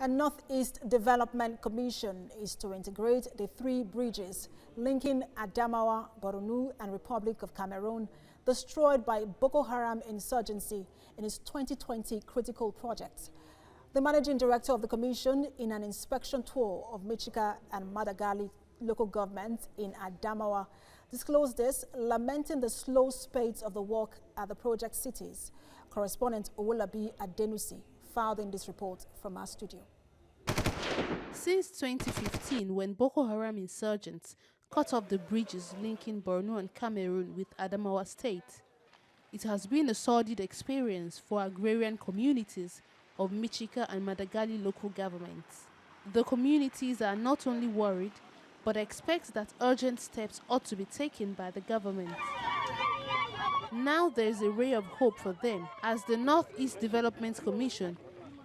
A Northeast Development Commission is to integrate the 3 bridges linking Adamawa, Borno, and Republic of Cameroon destroyed by Boko Haram Insurgency in its 2020 critical project. The managing director of the commission, in an inspection tour of Michika and Madagali local governments in Adamawa, disclosed this, lamenting the slow pace of the work at the project cities. Correspondent Owolabi Adenusi filed in this report from our studio. Since 2015, when Boko Haram Insurgents cut off the bridges linking Borno and Cameroon with Adamawa State, it has been a sordid experience for agrarian communities of Michika and Madagali local governments. The communities are not only worried, but expect that urgent steps ought to be taken by the government. Now there is a ray of hope for them as the Northeast Development Commission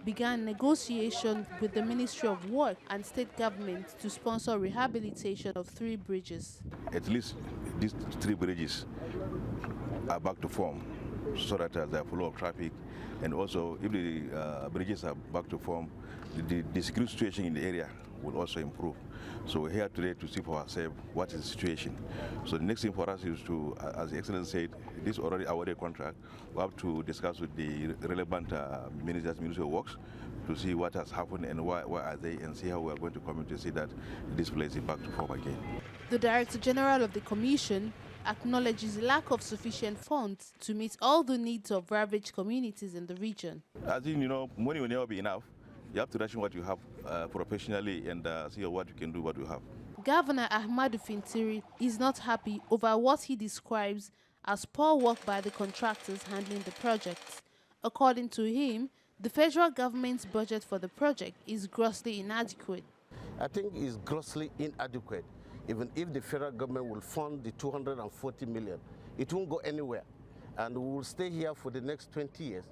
began negotiation with the Ministry of Work and state governments to sponsor rehabilitation of 3 bridges. At least these 3 bridges are back to form so that there are flow of traffic, and also if the bridges are back to form, the security situation in the area will also improve. So we're here today to see for ourselves what is the situation. So the next thing for us is to, as the Excellence said, this is already our contract. We have to discuss with the relevant Ministry of Works to see what has happened and why are they, and see how we are going to come in to see that this place is back to form again. The Director General of the Commission acknowledges lack of sufficient funds to meet all the needs of ravaged communities in the region. As in, money will never be enough. You have to ration what you have professionally and see what you can do, what you have. Governor Ahmadu Fintiri is not happy over what he describes as poor work by the contractors handling the project. According to him, the federal government's budget for the project is grossly inadequate. I think it's grossly inadequate. Even if the federal government will fund the 240 million, it won't go anywhere. And we will stay here for the next 20 years.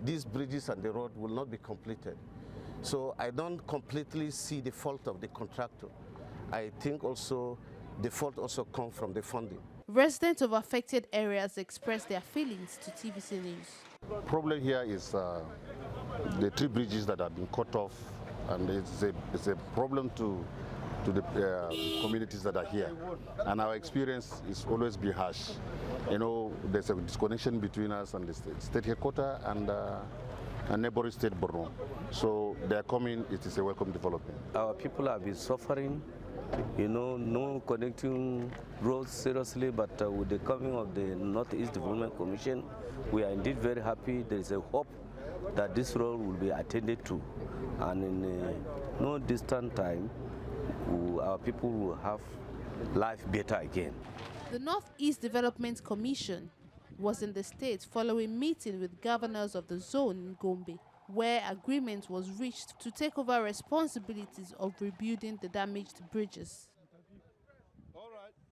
These bridges and the road will not be completed. So I don't completely see the fault of the contractor. I think also the fault also comes from the funding. Residents of affected areas expressed their feelings to TVC News. The problem here is the 3 bridges that have been cut off, and it's a problem to the communities that are here. And our experience is always be harsh. There's a disconnection between us and the state headquarters and neighboring state Borno. So they are coming, it is a welcome development. Our people have been suffering, no connecting roads seriously, but with the coming of the Northeast Development Commission, we are indeed very happy. There is a hope that this road will be attended to, and in no distant time, our people will have life better again. The Northeast Development Commission was in the state following meeting with governors of the zone in Gombe, where agreement was reached to take over responsibilities of rebuilding the damaged bridges.